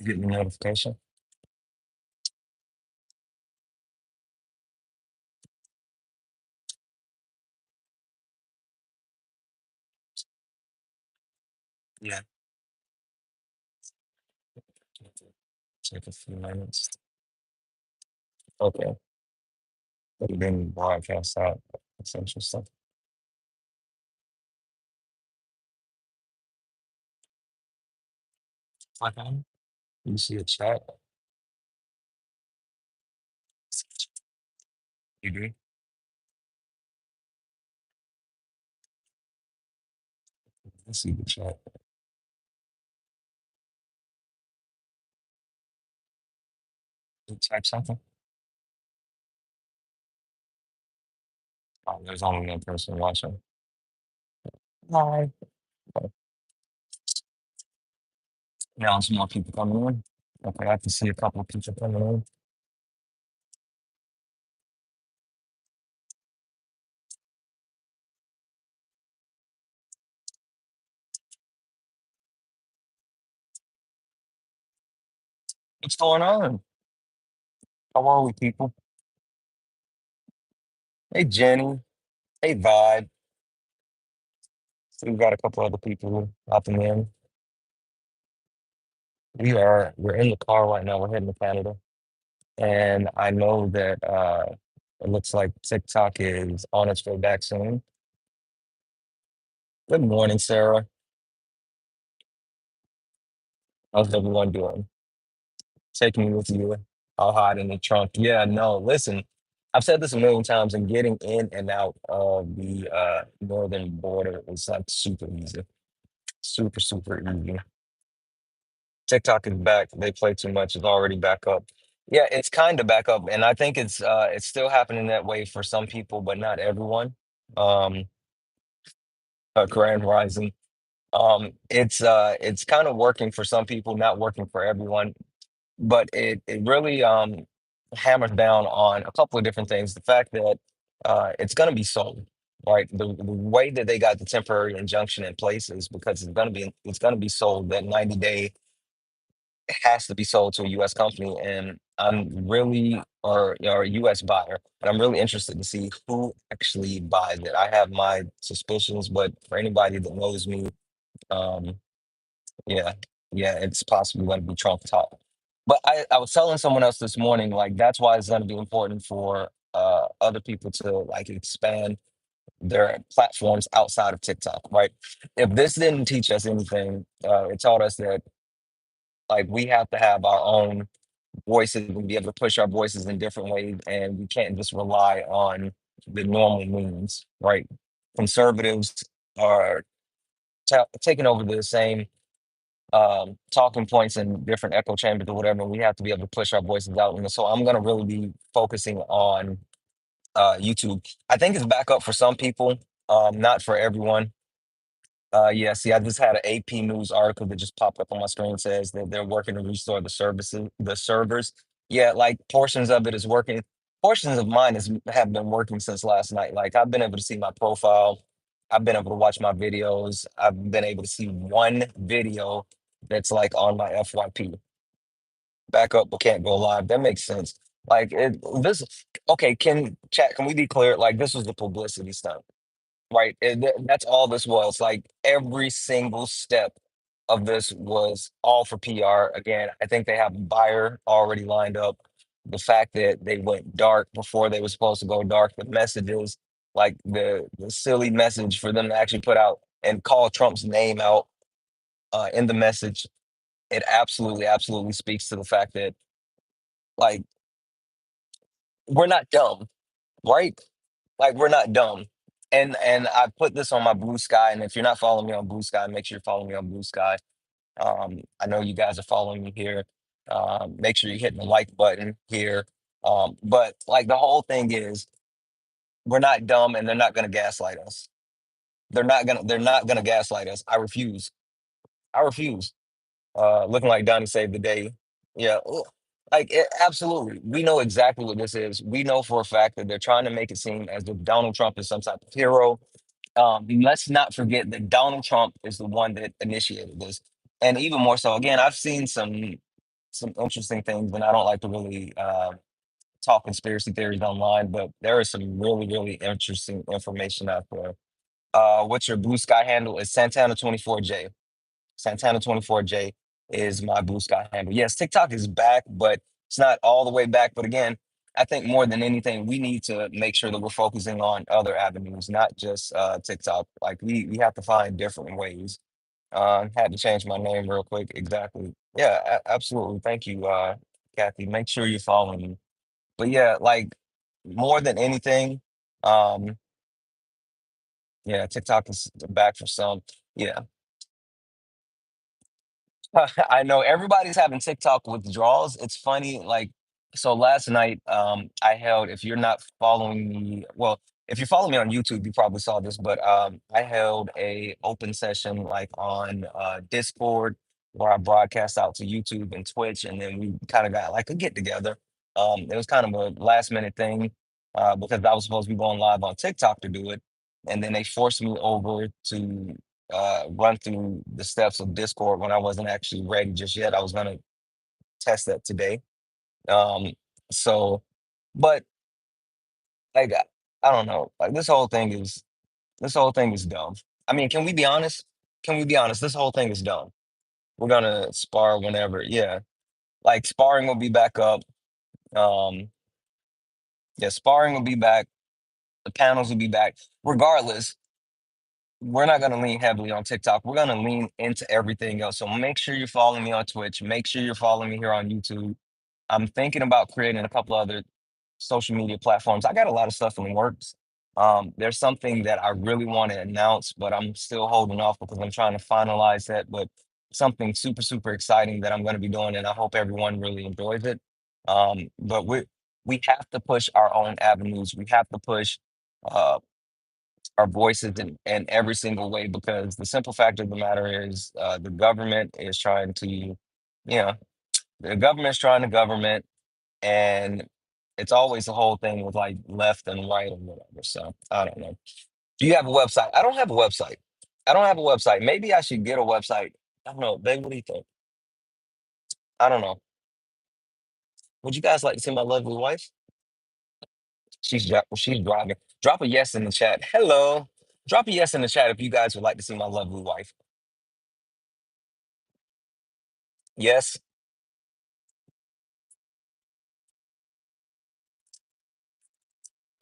Get the notification. Yeah. Take a few minutes. Okay. It didn't broadcast out. That's interesting. Okay. You see a chat? You do? I see the chat. You type something? Oh, there's only one person watching. Hi. Okay. Now some more people coming in. Okay, I can see a couple of people coming in. What's going on? How are we, people? Hey, Jenny. Hey, Vibe. So we've got a couple other people hopping in. We're in the car right now. We're heading to Canada. And I know that it looks like TikTok is on its way back soon. Good morning, Sarah. How's everyone doing? Taking me with you. I'll hide in the trunk. Yeah, no, listen, I've said this a million times, and getting in and out of the northern border is like super easy. Super, super easy. TikTok is back. They play too much. It's already back up. Yeah, it's kind of back up, and I think it's still happening that way for some people, but not everyone. Um, Grand Rising. It's kind of working for some people, not working for everyone, but it really hammers down on a couple of different things. The fact that it's going to be sold, right? The way that they got the temporary injunction in place is because it's going to be sold. That 90-day has to be sold to a U.S. company, and I'm really or a U.S. buyer, and I'm really interested to see who actually buys it. I have my suspicions, but for anybody that knows me, um, yeah, yeah, it's possibly going to be Trump top. But I was telling someone else this morning, like that's why it's going to be important for other people to like expand their platforms outside of TikTok, right? If this didn't teach us anything, it taught us that like we have to have our own voices and be able to push our voices in different ways, and we can't just rely on the normal means, right? Conservatives are taking over the same talking points in different echo chambers or whatever. We have to be able to push our voices out. And so I'm going to really be focusing on YouTube. I think it's back up for some people, not for everyone. Yeah, see, I just had an AP News article that just popped up on my screen says that they're working to restore the servers. Yeah, like portions of it is working. Portions of mine have been working since last night. Like I've been able to see my profile. I've been able to watch my videos. I've been able to see one video that's like on my FYP. Back up, but can't go live. That makes sense. Like this. Okay, can we be clear? Like this was the publicity stunt. Right. That's all this was. Like every single step of this was all for PR. Again, I think they have a buyer already lined up. The fact that they went dark before they were supposed to go dark, the messages, like the silly message for them to actually put out and call Trump's name out in the message, it absolutely, absolutely speaks to the fact that like we're not dumb, right? Like we're not dumb. And I put this on my Blue Sky, and if you're not following me on Blue Sky, make sure you're following me on Blue Sky. I know you guys are following me here. Make sure you're hitting the like button here. But like the whole thing is, we're not dumb, and they're not going to gaslight us. They're not gonna gaslight us. I refuse. I refuse. Looking like Donnie saved the day. Yeah, like absolutely. We know exactly what this is. We know for a fact that they're trying to make it seem as if Donald Trump is some type of hero. Let's not forget that Donald Trump is the one that initiated this, and even more so. Again, I've seen some. some interesting things, and I don't like to really talk conspiracy theories online, but there is some really, really interesting information out there. What's your Blue Sky handle? Is Santana24J. Santana24J is my Blue Sky handle. Yes, TikTok is back, but it's not all the way back. But again, I think more than anything, we need to make sure that we're focusing on other avenues, not just TikTok. Like we have to find different ways. Had to change my name real quick. Exactly. Yeah, absolutely. Thank you, Kathy. Make sure you're following me. But yeah, like more than anything, um, yeah, TikTok is back for some. Yeah. I know everybody's having TikTok withdrawals. It's funny, like, so last night, I held, if you're not following me, well, if you follow me on YouTube, you probably saw this, but I held a open session like on Discord where I broadcast out to YouTube and Twitch, and then we kind of got like a get together. It was kind of a last minute thing because I was supposed to be going live on TikTok to do it, and then they forced me over to run through the steps of Discord when I wasn't actually ready just yet. I was gonna test that today. Um, so, but like I don't know, like this whole thing is dumb. I mean, can we be honest? Can we be honest? This whole thing is dumb. We're gonna spar whenever, yeah. Like sparring will be back up. Um, yeah, sparring will be back. The panels will be back. Regardless, we're not going to lean heavily on TikTok. We're going to lean into everything else. So make sure you're following me on Twitch. Make sure you're following me here on YouTube. I'm thinking about creating a couple other social media platforms. I got a lot of stuff in the works. There's something that I really want to announce, but I'm still holding off because I'm trying to finalize that. But something super, super exciting that I'm going to be doing, and I hope everyone really enjoys it. But we have to push our own avenues. We have to push uh, our voices in every single way because the simple fact of the matter is the government is trying to, the government's trying to government, and it's always the whole thing with like left and right or whatever. So I don't know. Do you have a website? I don't have a website. I don't have a website. Maybe I should get a website. I don't know. Babe, what do you think? I don't know. Would you guys like to see my lovely wife? She's driving. Drop a yes in the chat. Hello. Drop a yes in the chat if you guys would like to see my lovely wife. Yes.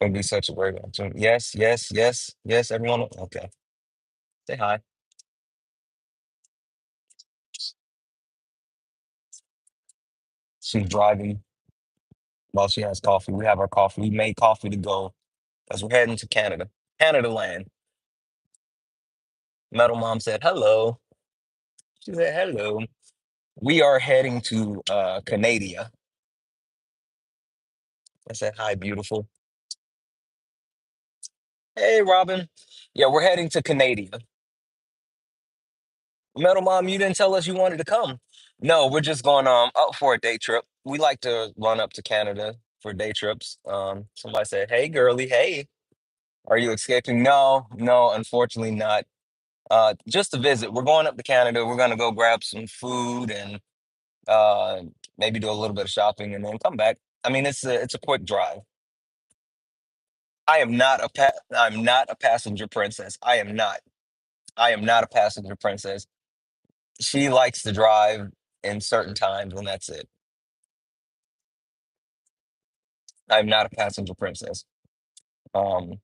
Gonna be such a great opportunity. Yes, yes, yes, yes, everyone. Okay. Say hi. She's driving while she has coffee. We have our coffee. We made coffee to go as we're heading to Canada. Canada land. Metal Mom said hello. She said hello. We are heading to Canada. I said hi, beautiful. Hey Robin. Yeah, we're heading to Canada. Metal Mom, you didn't tell us you wanted to come. No, we're just going up for a day trip. We like to run up to Canada for day trips. Somebody said, "Hey, girly, hey, are you escaping?" No, no, unfortunately not. Just to visit. We're going up to Canada. We're gonna go grab some food and uh, maybe do a little bit of shopping and then come back. I mean, it's a quick drive. I'm not a passenger princess. I am not. I am not a passenger princess. She likes to drive in certain times, and that's it. I'm not a passenger princess. Um,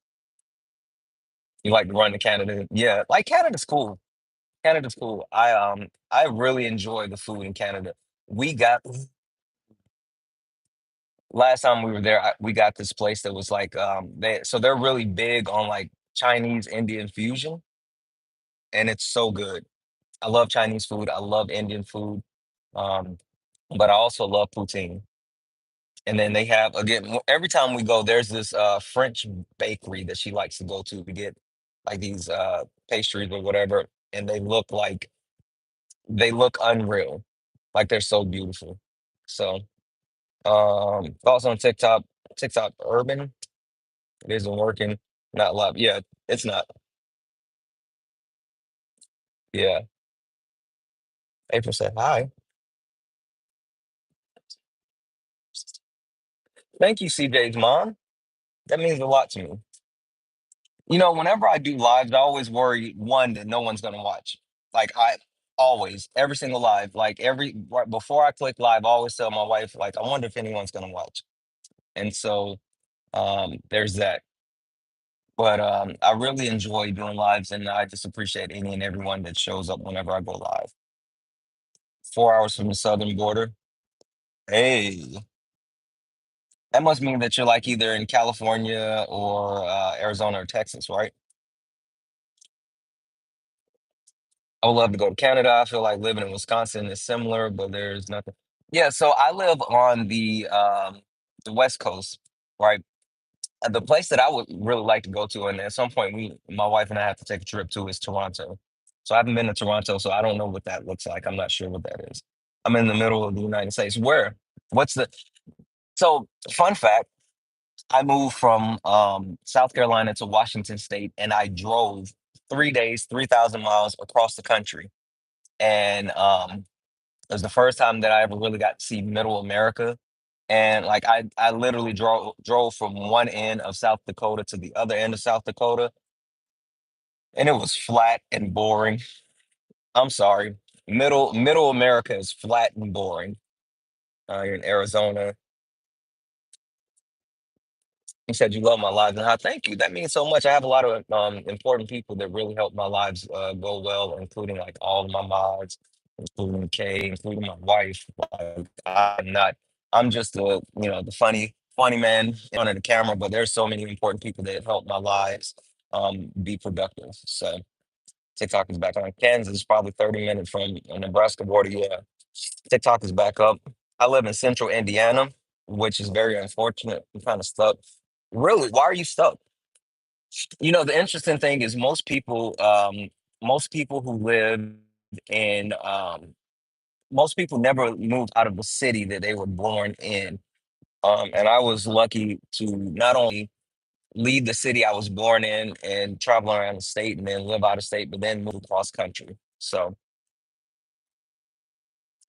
you like to run to Canada? Yeah, like Canada's cool. Canada's cool. I really enjoy the food in Canada. We got last time we were there, we got this place that was like they're really big on like Chinese Indian fusion, and it's so good. I love Chinese food. I love Indian food, um, but I also love poutine. And then they have again every time we go, there's this French bakery that she likes to go to get like these pastries or whatever, and they look unreal, like they're so beautiful. So thoughts on TikTok? TikTok urban? It isn't working. Not live. Yeah, it's not. Yeah. April said hi. Thank you, CJ's mom. That means a lot to me. Whenever I do lives, I always worry one that no one's gonna watch. Like I always, every single live, like right before I click live, I always tell my wife, like, I wonder if anyone's gonna watch. And so there's that. But I really enjoy doing lives, and I just appreciate any and everyone that shows up whenever I go live. 4 hours from the southern border. Hey, that must mean that you're like either in California or Arizona or Texas, right? I would love to go to Canada. I feel like living in Wisconsin is similar, but there's nothing. Yeah, so I live on the West Coast, right? The place that I would really like to go to, and at some point my wife and I have to take a trip to, is Toronto. So I haven't been to Toronto, so I don't know what that looks like. I'm not sure what that is. I'm in the middle of the United States. Where? What's the So fun fact, I moved from South Carolina to Washington State, and I drove 3 days, 3,000 miles across the country. And it was the first time that I ever really got to see Middle America. And like I literally drove from one end of South Dakota to the other end of South Dakota, and it was flat and boring. I'm sorry. Middle America is flat and boring. You're in Arizona. You said you love my lives, and I thank you. That means so much. I have a lot of important people that really help my lives go well, including like all of my mods, including Kay, including my wife. Like, I'm not. I'm just the funny man in front of the camera, but there's so many important people that help my lives be productive. So TikTok is back on. Kansas is probably 30 minutes from the Nebraska border. Yeah, TikTok is back up. I live in central Indiana, which is very unfortunate. I'm kind of stuck. Really? Why are you stuck? The interesting thing is most people who live in most people never moved out of the city that they were born in. And I was lucky to not only leave the city I was born in and travel around the state and then live out of state, but then move across country. So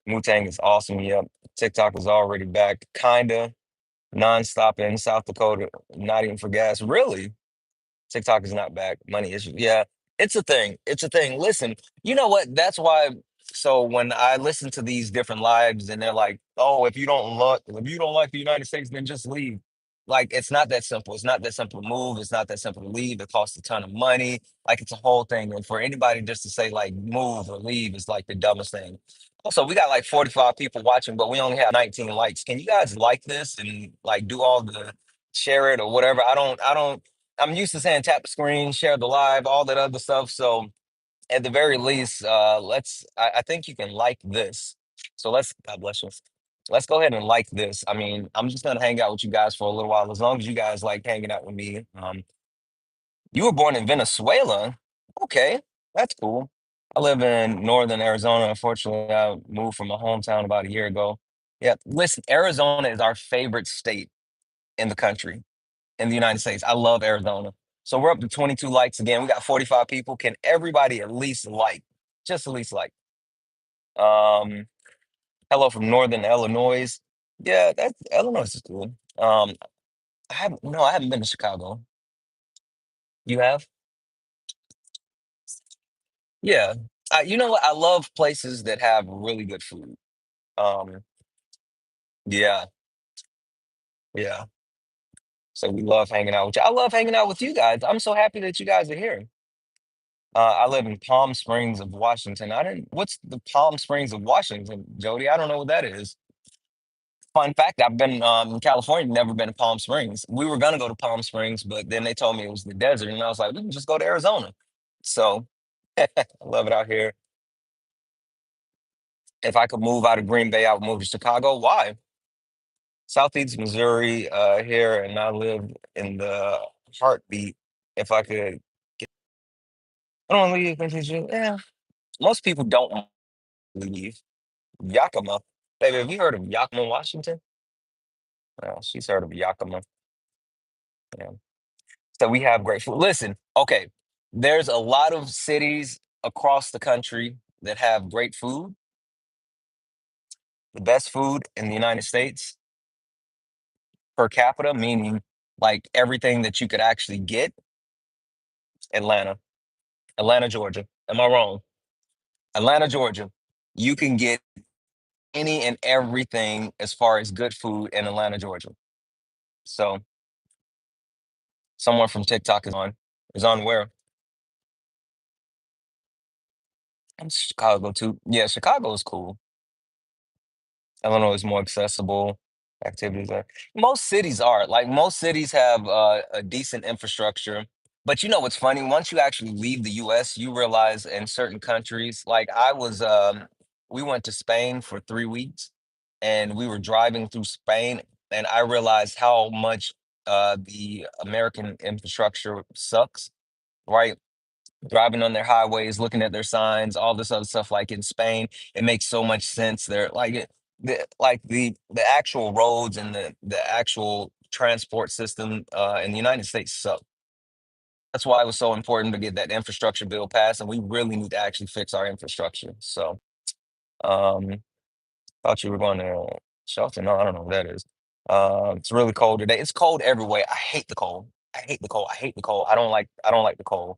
Wu Tang is awesome. Yep. TikTok is already back, kinda nonstop in South Dakota, not even for gas. Really? TikTok is not back. Money issues. Yeah, it's a thing. It's a thing. Listen, you know what? That's why. So when I listen to these different lives and they're like, "Oh, if you don't like the United States, then just leave." Like it's not that simple. It's not that simple to move. It's not that simple to leave. It costs a ton of money. Like it's a whole thing. And for anybody just to say like move or leave is like the dumbest thing. Also, we got like 45 people watching, but we only have 19 likes. Can you guys like this and like do all the share it or whatever? I don't. I'm used to saying tap the screen, share the live, all that other stuff. So at the very least, I think you can like this. So God bless you. Let's go ahead and like this. I mean, I'm just gonna hang out with you guys for a little while, as long as you guys like hanging out with me. You were born in Venezuela. Okay, that's cool. I live in northern Arizona. Unfortunately, I moved from my hometown about a year ago. Yeah, listen, Arizona is our favorite state in the country, in the United States. I love Arizona. So we're up to 22 likes again. We got 45 people. Can everybody at least like? Just at least like. Um, Hello from Northern Illinois. Yeah, that's Illinois is cool. I haven't been to Chicago. You have? Yeah. You know what? I love places that have really good food. Um, yeah, yeah. So we love hanging out with you. I love hanging out with you guys. I'm so happy that you guys are here. I live in Palm Springs of Washington. I didn't. What's the Palm Springs of Washington, Jody? I don't know what that is. Fun fact: I've been in California, never been to Palm Springs. We were gonna go to Palm Springs, but then they told me it was the desert, and I was like, we can just go to Arizona. So I love it out here. If I could move out of Green Bay, I would move to Chicago. Why? Southeast Missouri here, and I live in the heartbeat. If I could, I don't leave. Yeah, most people don't leave. Yakima. Baby, have you heard of Yakima, Washington? Well, she's heard of Yakima. Yeah. So we have great food. Listen, okay, there's a lot of cities across the country that have great food, the best food in the United States. per capita, meaning like everything that you could actually get, Atlanta, Atlanta, Georgia. Am I wrong? Atlanta, Georgia. You can get any and everything as far as good food in Atlanta, Georgia. So someone from TikTok is on where? Chicago too. Yeah, Chicago is cool. Illinois is more accessible. Activities are. Most cities are. Like most cities have a decent infrastructure. But you know what's funny? Once you actually leave the US, you realize in certain countries, like we went to Spain for 3 weeks and we were driving through Spain and I realized how much the American infrastructure sucks, right? Driving on their highways, looking at their signs, all this other stuff. Like in Spain, it makes so much sense. They're like the actual roads and the actual transport system in the United States suck. That's why it was so important to get that infrastructure bill passed, and we really need to actually fix our infrastructure. So, um, thought you were going to shelter. No, I don't know what that is. It's really cold today. It's cold everywhere. I hate the cold. I hate the cold. I hate the cold. I don't like the cold.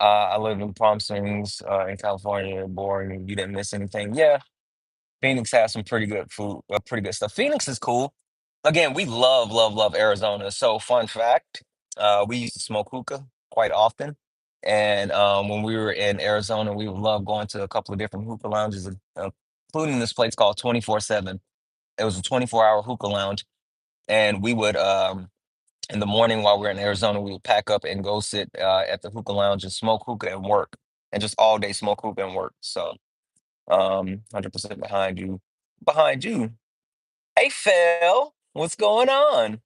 I live in Palm Springs, in California. Boring. You didn't miss anything. Yeah, Phoenix has some pretty good food, pretty good stuff. Phoenix is cool. Again, we love, love, love Arizona. So, fun fact, we used to smoke hookah quite often. And when we were in Arizona, we would love going to a couple of different hookah lounges, including this place called 24/7. It was a 24-hour hookah lounge. And we would, in the morning while we are in Arizona, we would pack up and go sit at the hookah lounge and smoke hookah and work, and just all day smoke hookah and work. So, 100% behind you. Behind you. Hey, Phil, what's going on?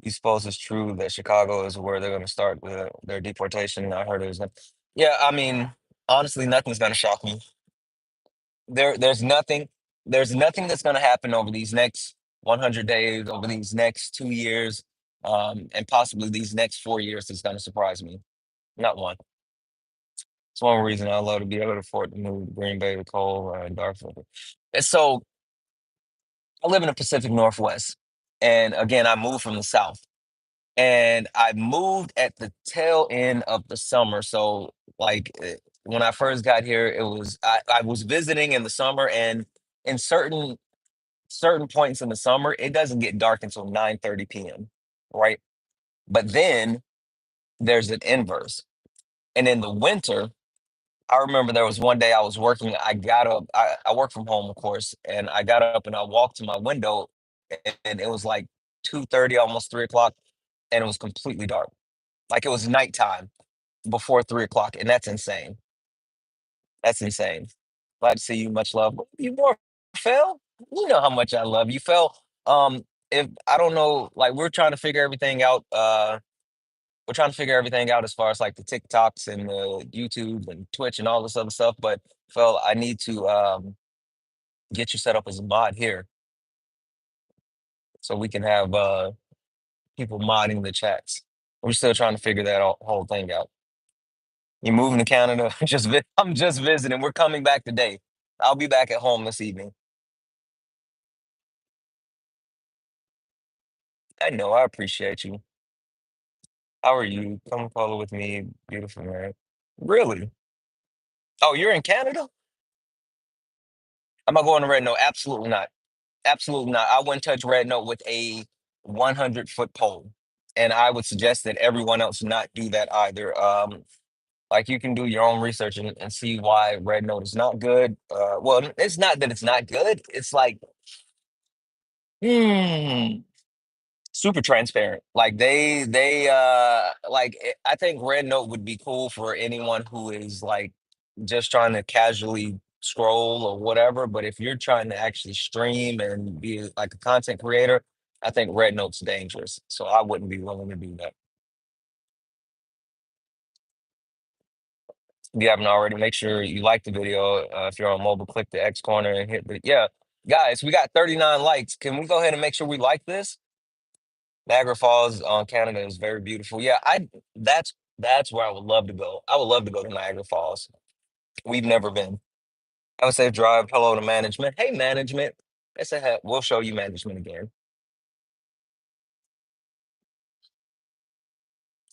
You suppose it's true that Chicago is where they're going to start their deportation? I heard it was. Yeah, I mean, honestly, nothing's going to shock me. There's nothing. There's nothing that's going to happen over these next 100 days, over these next 2 years, and possibly these next 4 years that's going to surprise me. Not one. It's one reason I love to be able to afford to move to Green Bay, to Cole, and Dartford. And so I live in the Pacific Northwest. And again, I moved from the South. And I moved at the tail end of the summer. So, like, when I first got here, I was visiting in the summer, and in certain points in the summer, it doesn't get dark until 9:30 p.m., right? But then there's an inverse. And in the winter, I remember there was one day I was working. I got up. I work from home, of course, and I got up and I walked to my window, and it was like 2:30, almost 3 o'clock, and it was completely dark. Like it was nighttime before 3 o'clock, and that's insane. That's insane. Glad to see you. Much love. You more, Phil. You know how much I love you, Phil. If I don't know, like we're trying to figure everything out. We're trying to figure everything out as far as like the TikToks and the YouTube and Twitch and all this other stuff. But Phil, I need to get you set up as a mod here so we can have people modding the chats. We're still trying to figure that whole thing out. You moving to Canada? I'm just visiting. We're coming back today. I'll be back at home this evening. I know. I appreciate you. How are you? Come follow with me, beautiful man. Really? Oh, you're in Canada? Am I going to Red Note? Absolutely not. Absolutely not. I wouldn't touch Red Note with a 100-foot pole, and I would suggest that everyone else not do that either. Like you can do your own research and see why Red Note is not good. Well, it's not that it's not good. It's like, hmm, super transparent. Like I think Red Note would be cool for anyone who is like just trying to casually scroll or whatever. But if you're trying to actually stream and be like a content creator, I think Red Note's dangerous. So I wouldn't be willing to do that. If you haven't already, make sure you like the video. If you're on mobile, click the X corner and hit the yeah. Guys, we got 39 likes. Can we go ahead and make sure we like this? Niagara Falls on Canada is very beautiful. Yeah, I that's where I would love to go. I would love to go to Niagara Falls. We've never been. I would say drive. Hello to management. Hey, management. It's a we'll show you management again.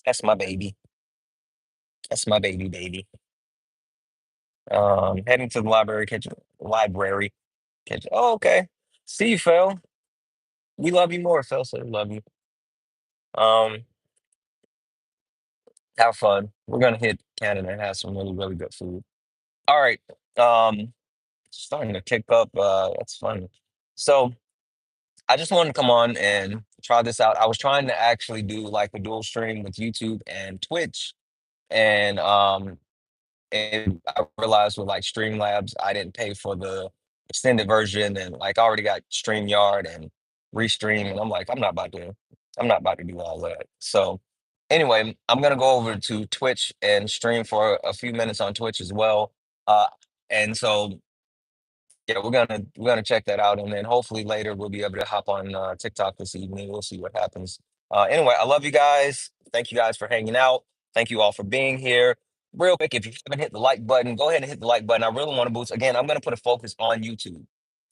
That's my baby. That's my baby, baby. Heading to the library, catch library, catch. Oh, okay. See you, Phil. We love you more, Phil. So we love you. Um, have fun. We're gonna hit Canada and have some really, really good food. All right. Um, starting to kick up. That's fun. So I just wanted to come on and try this out. I was trying to actually do like a dual stream with YouTube and Twitch, and I realized with like Streamlabs, I didn't pay for the extended version, and like I already got StreamYard and Restream, and I'm like, I'm not about to do all that. So anyway, I'm gonna go over to Twitch and stream for a few minutes on Twitch as well. Uh, and so yeah, we're gonna check that out, and then hopefully later we'll be able to hop on TikTok this evening. We'll see what happens. Anyway, I love you guys. Thank you guys for hanging out. Thank you all for being here. Real quick, if you haven't hit the like button, go ahead and hit the like button. I really want to boost. Again, I'm gonna put a focus on YouTube.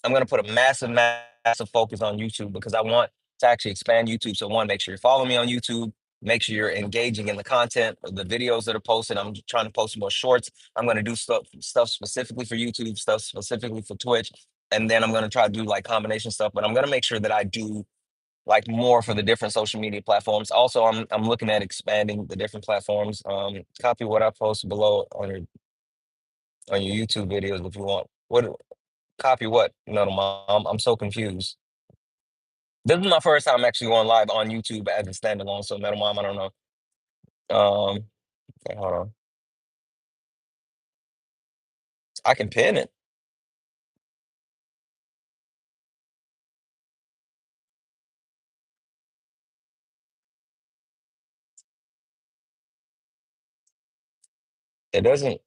I'm gonna put a massive, massive focus on YouTube because I want to actually expand YouTube. So one, make sure you're following me on YouTube. Make sure you're engaging in the content, the videos that are posted. I'm trying to post more shorts. I'm gonna do stuff specifically for YouTube, stuff specifically for Twitch, and then I'm gonna try to do like combination stuff. But I'm gonna make sure that I do like more for the different social media platforms. Also, I'm looking at expanding the different platforms. Copy what I posted below on your YouTube videos if you want. What copy what? No, no, mom. I'm so confused. This is my first time actually going live on YouTube as a standalone. So, Metal Mom, I don't know. Okay, hold on. I can pin it. It doesn't.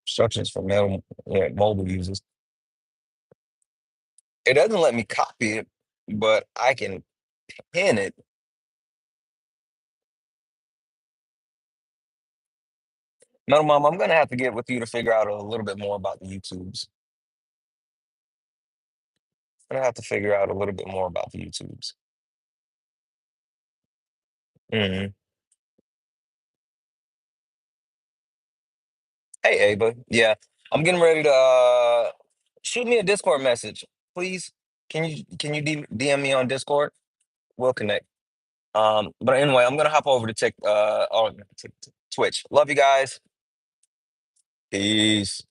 Instructions for yeah, mobile users. It doesn't let me copy it, but I can pin it. No, mom, I'm gonna have to get with you to figure out a little bit more about the YouTubes. I'm gonna have to figure out a little bit more about the YouTubes. Mhm. Hey, Ava. Yeah, I'm getting ready to shoot me a Discord message, please. Can you DM me on Discord? We'll connect. But anyway, I'm gonna hop over to Twitch. Love you guys. Peace.